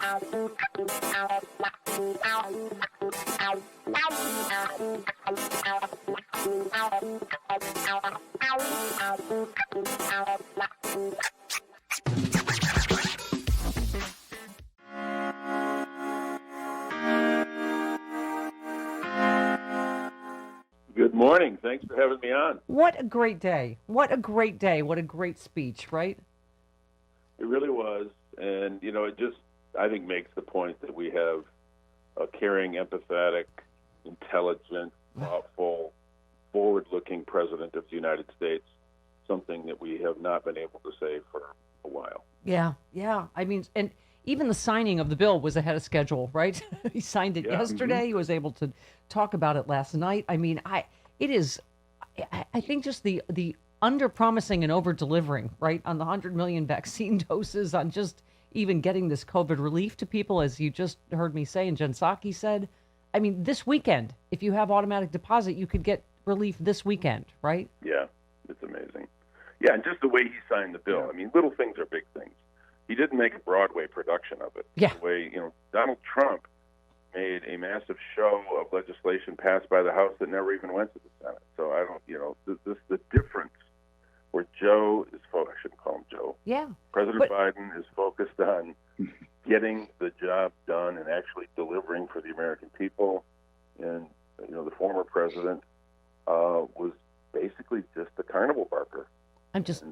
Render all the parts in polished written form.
Good morning. Thanks for having me on. What a great day. What a great day. What a great speech, right? It really was. And, it just, I think, makes the point that we have a caring, empathetic, intelligent, thoughtful, forward-looking president of the United States, something that we have not been able to say for a while. Yeah, yeah. I mean, and even the signing of the bill was ahead of schedule, right? He signed it Yeah. yesterday. He was able to talk about it last night. I mean, I think just the under promising and over delivering, right, on the 100 million vaccine doses, on just even getting this COVID relief to people, as you just heard me say, and Jen Psaki said. I mean, this weekend, if you have automatic deposit, you could get relief this weekend, right? Yeah, it's amazing. Yeah, and just the way he signed the bill. I mean, little things are big things. He didn't make a Broadway production of it. Yeah. The way, Donald Trump made a massive show of legislation passed by the House that never even went to the Senate. So I don't, the difference where Joe is I shouldn't call him Joe. Yeah. President Biden is focused on getting the job done and actually delivering for the American people. And, the former president was basically just a carnival barker. I'm just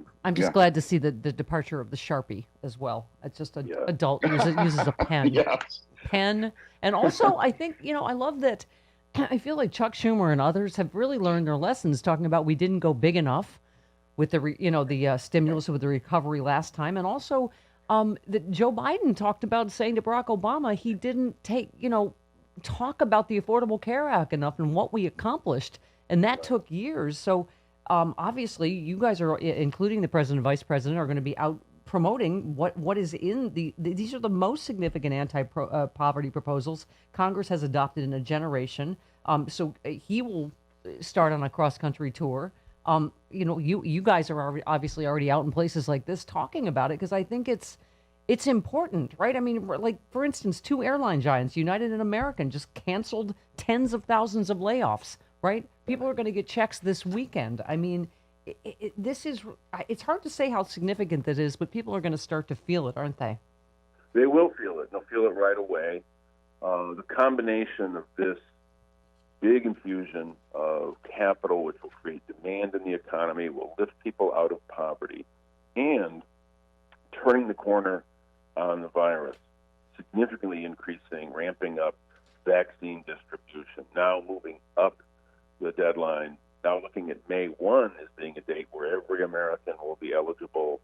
glad to see the departure of the Sharpie as well. It's just an adult uses a pen. Yes. Pen. And also, I think, I love that. I feel like Chuck Schumer and others have really learned their lessons, talking about we didn't go big enough with the stimulus, with the recovery last time. And also that Joe Biden talked about saying to Barack Obama he didn't talk about the Affordable Care Act enough and what we accomplished. And that took years. So obviously, you guys are, including the president and vice president, are going to be out promoting what is in these are the most significant anti-poverty proposals Congress has adopted in a generation. So he will start on a cross-country tour. You guys are obviously already out in places like this talking about it, because I think it's important, right? I mean, like, for instance, 2 airline giants, United and American, just canceled tens of thousands of layoffs, right? People are going to get checks this weekend. I mean, it's hard to say how significant that is, but people are going to start to feel it, aren't they? They will feel it. They'll feel it right away. The combination of this big infusion of capital, which will create demand in the economy, will lift people out of poverty, and turning the corner on the virus, significantly increasing, ramping up vaccine distribution, now moving up the deadline, now looking at May 1 as being a date where every American will be eligible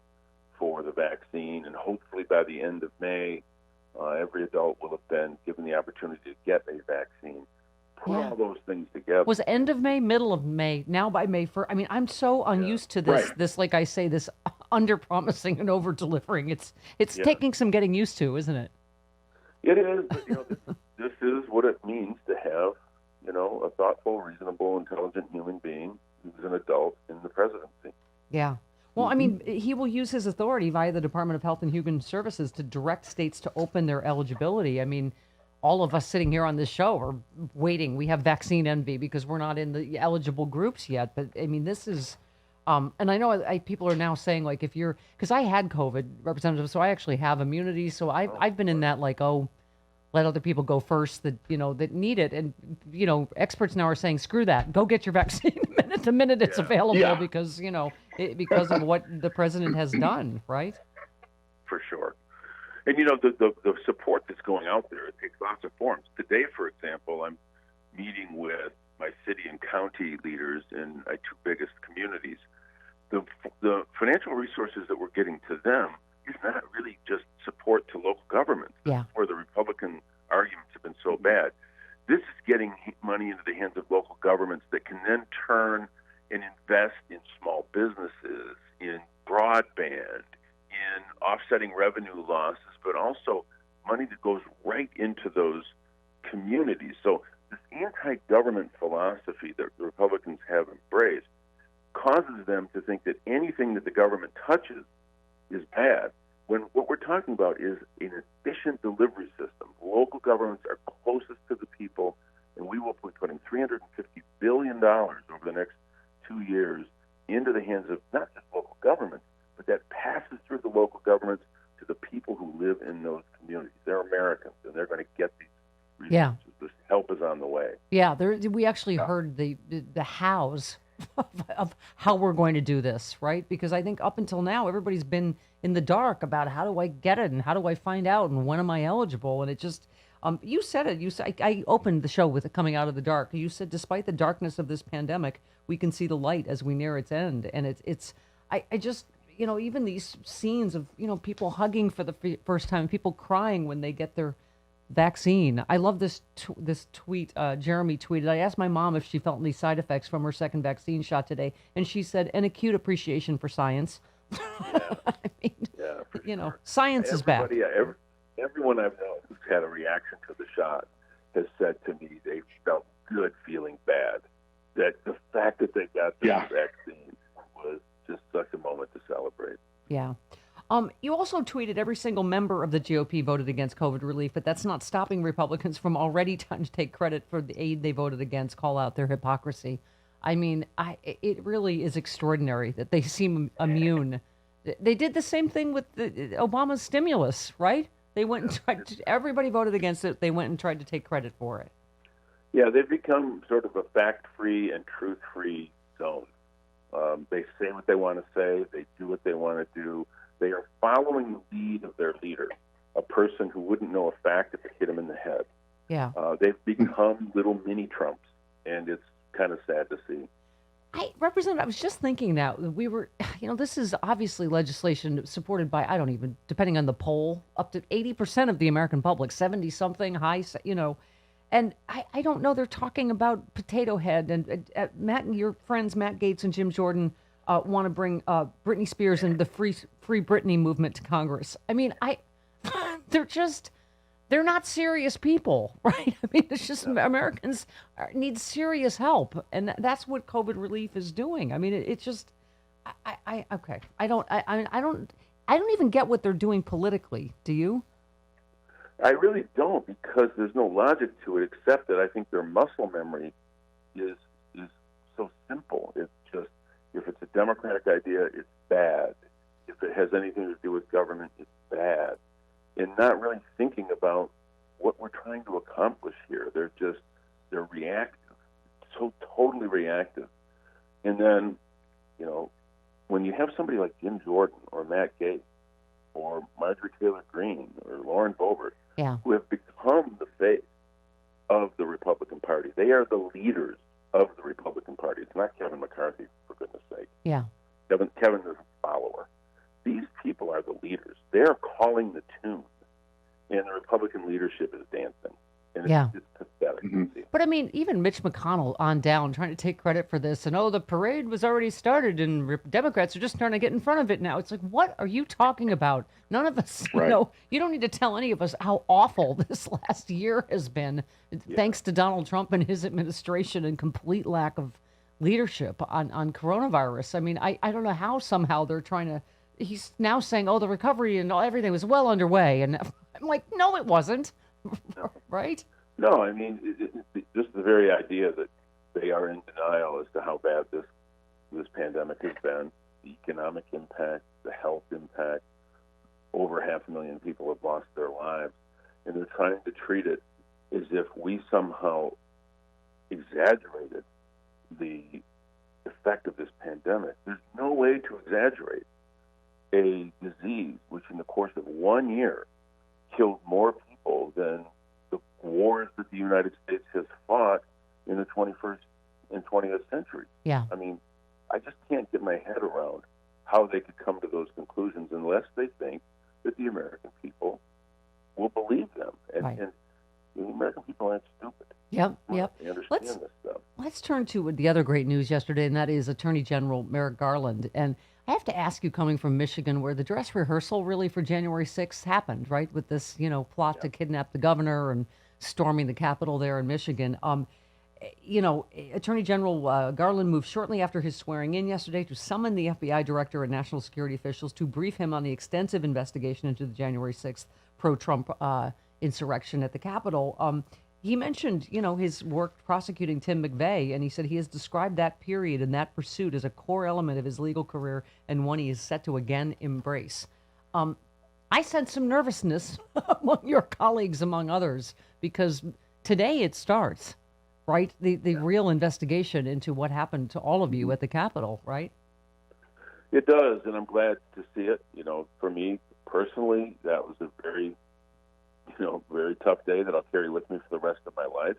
for the vaccine, and hopefully by the end of May, every adult will have been given the opportunity to get a vaccine. Put all those things together. Was end of May, middle of May, now by May 1st. I mean, I'm so unused to this, this, like I say, this under-promising and over-delivering. It's taking some getting used to, isn't it? It is, but, this is what it means to have, a thoughtful, reasonable, intelligent human being who's an adult in the presidency. Yeah. Well, I mean, he will use his authority via the Department of Health and Human Services to direct states to open their eligibility. I mean, all of us sitting here on this show are waiting. We have vaccine envy because we're not in the eligible groups yet. But, I mean, this is, and I know people are now saying, like, if you're, because I had COVID, Representative, so I actually have immunity. So I've been in that, like, let other people go first that need it. And, experts now are saying, screw that. Go get your vaccine the minute it's available because, because of what the president has done, right? For sure. And, the support that's going out there, it takes lots of forms. Today, for example, I'm meeting with my city and county leaders in my 2 biggest communities. The financial resources that we're getting to them is not really just support to local governments, where the Republican arguments have been so bad. This is getting money into the hands of local governments that can then turn and invest in small businesses, in broadband, in offsetting revenue losses, but also money that goes right into those communities. So this anti-government philosophy that the Republicans have embraced causes them to think that anything that the government touches is bad. when what we're talking about is an efficient delivery system. Local governments are closest to the people, and we will be putting $350 billion over the next 2 years into the hands of not just local governments, but that passes through the local governments to the people who live in those communities. They're Americans, and they're going to get these resources. Yeah. This help is on the way. Yeah, we actually heard the hows of how we're going to do this, right? Because I think up until now, everybody's been in the dark about how do I get it and how do I find out and when am I eligible? And it just, you said it. You said I opened the show with it coming out of the dark. You said, despite the darkness of this pandemic, we can see the light as we near its end. And I just, even these scenes of people hugging for the first time, people crying when they get their vaccine. I love this tweet. Jeremy tweeted, I asked my mom if she felt any side effects from her second vaccine shot today, and she said, an acute appreciation for science. Yeah. I mean, Sure. science is back. Everyone I've known who's had a reaction to the shot has said to me they felt good feeling bad. That the fact that they got the vaccine was just such a moment to celebrate. Yeah. You also tweeted every single member of the GOP voted against COVID relief, but that's not stopping Republicans from already trying to take credit for the aid they voted against, call out their hypocrisy. I mean, it really is extraordinary that they seem immune. They did the same thing with Obama's stimulus, right? They went and tried to, everybody voted against it. They went and tried to take credit for it. Yeah, they've become sort of a fact-free and truth-free zone. They say what they want to say. They do what they want to do. They are following the lead of their leader, a person who wouldn't know a fact if it hit him in the head. Yeah. They've become little mini Trumps, and it's kind of sad to see. I was just thinking now, this is obviously legislation supported by, depending on the poll, up to 80% of the American public, 70 something high, and I don't know, they're talking about Potato Head and Matt and your friends, Matt Gaetz and Jim Jordan, want to bring Britney Spears and the Free Britney movement to Congress. I mean, they're not serious people, right? I mean, it's just Americans need serious help, and that's what COVID relief is doing. I mean, it's just, okay. I don't even get what they're doing politically. Do you? I really don't, because there's no logic to it, except that I think their muscle memory is so simple. It's just, if it's a Democratic idea, it's bad. If it has anything to do with government, it's bad. And not really thinking about what we're trying to accomplish here. They're reactive, so totally reactive. And then, when you have somebody like Jim Jordan or Matt Gaetz or Marjorie Taylor Greene or Lauren Boebert, who have become the face of the Republican Party. They are the leaders of the Republican Party. It's not Kevin McCarthy, for goodness sake. Yeah. Kevin is a follower. These people are the leaders. They're calling the tune, and the Republican leadership is dancing. And it's pathetic. Mm-hmm. But I mean, even Mitch McConnell on down trying to take credit for this, and the parade was already started, and Democrats are just starting to get in front of it now. It's like, what are you talking about? None of us, right. You don't need to tell any of us how awful this last year has been, thanks to Donald Trump and his administration and complete lack of leadership on coronavirus. I mean, I don't know how somehow they're trying to. He's now saying, the recovery and everything was well underway, and I'm like, no, it wasn't. No. Right? No, I mean, just the very idea that they are in denial as to how bad this pandemic has been, the economic impact, the health impact. Over 500,000 people have lost their lives, and they're trying to treat it as if we somehow exaggerated the effect of this pandemic. There's no way to exaggerate a disease which in the course of 1 year killed more people than the wars that the United States has fought in the 21st and 20th century. Yeah. I mean, I just can't get my head around how they could come to those conclusions unless they think that the American people will believe them. And, right. and the American people aren't stupid. Yep. They understand this stuff. Let's turn to the other great news yesterday, and that is Attorney General Merrick Garland. And I have to ask you, coming from Michigan, where the dress rehearsal really for January 6th happened, right, with this, plot to kidnap the governor and storming the Capitol there in Michigan. Attorney General Garland moved shortly after his swearing in yesterday to summon the FBI director and national security officials to brief him on the extensive investigation into the January 6th pro-Trump insurrection at the Capitol. He mentioned, his work prosecuting Tim McVeigh, and he said he has described that period and that pursuit as a core element of his legal career and one he is set to again embrace. I sense some nervousness among your colleagues, among others, because today it starts, right? The real investigation into what happened to all of you at the Capitol, right? It does, and I'm glad to see it. For me personally, that was a very tough day that I'll carry with me for the rest of my life.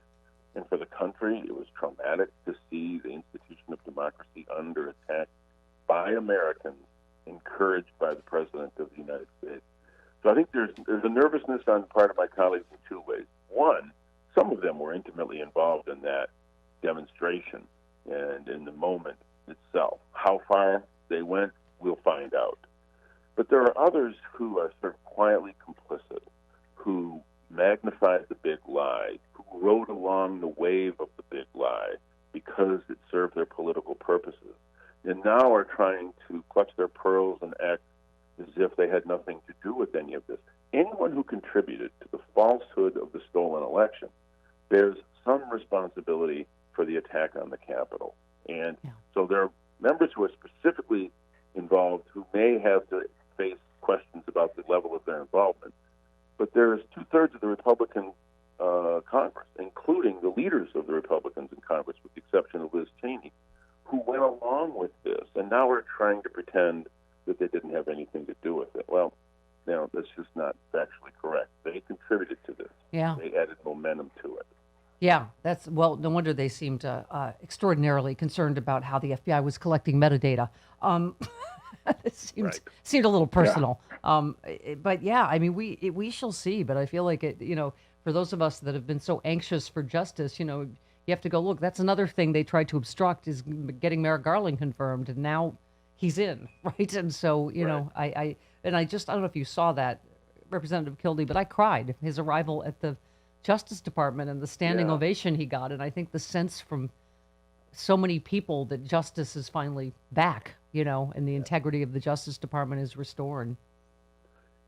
And for the country, it was traumatic to see the institution of democracy under attack by Americans, encouraged by the President of the United States. So I think there's a nervousness on the part of my colleagues in two ways. One, some of them were intimately involved in that demonstration and in the moment itself. How far they went, we'll find out. But there are others who are sort of quietly complicit, who magnified the big lie, who rode along the wave of the big lie because it served their political purposes, and now are trying to clutch their pearls and act as if they had nothing to do with any of this. Anyone who contributed to the falsehood of the stolen election bears some responsibility for the attack on the Capitol. And so there are members who are specifically involved who may have to face questions about the level of their involvement. But there's two-thirds of the Republican Congress, including the leaders of the Republicans in Congress, with the exception of Liz Cheney, who went along with this and now are trying to pretend that they didn't have anything to do with it. Well, that's just not factually correct. They contributed to this. Yeah. They added momentum to it. Yeah, no wonder they seemed extraordinarily concerned about how the FBI was collecting metadata. It seemed a little personal. Yeah. But yeah, I mean, we shall see. But I feel like for those of us that have been so anxious for justice, you have to go, look, that's another thing they tried to obstruct is getting Merrick Garland confirmed, and now he's in, right? And so, I don't know if you saw that, Representative Kildee, but I cried his arrival at the Justice Department and the standing ovation he got. And I think the sense from so many people that justice is finally back, and the integrity of the Justice Department is restored.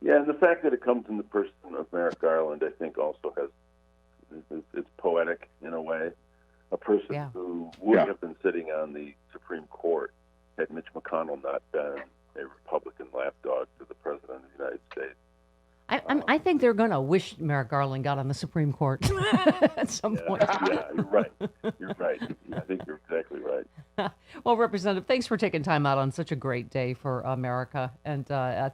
Yeah, and the fact that it comes in the person of Merrick Garland, I think also it's poetic in a way. A person who would have been sitting on the Supreme Court had Mitch McConnell not been a Republican lapdog to the President of the United States. I think they're going to wish Merrick Garland got on the Supreme Court at some point. Yeah, you're right. You're right. I think you're exactly right. Well, Representative, thanks for taking time out on such a great day for America. And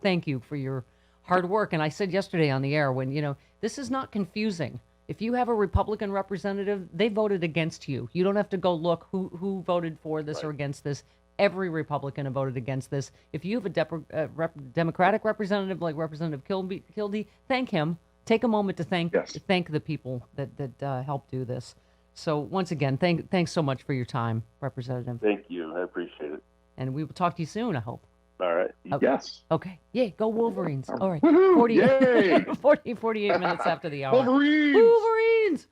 thank you for your hard work. And I said yesterday on the air when, this is not confusing. If you have a Republican representative, they voted against you. You don't have to go look who voted for this or against this. Every Republican have voted against this. If you have a Democratic representative like Representative Kildee, thank him. Take a moment to thank the people that helped do this. So once again, thanks so much for your time, Representative. Thank you. I appreciate it. And we will talk to you soon, I hope. All right. Okay. Yes. Okay. Yay. Go Wolverines. All right. Woohoo! 48 minutes after the hour. Wolverines! Wolverines!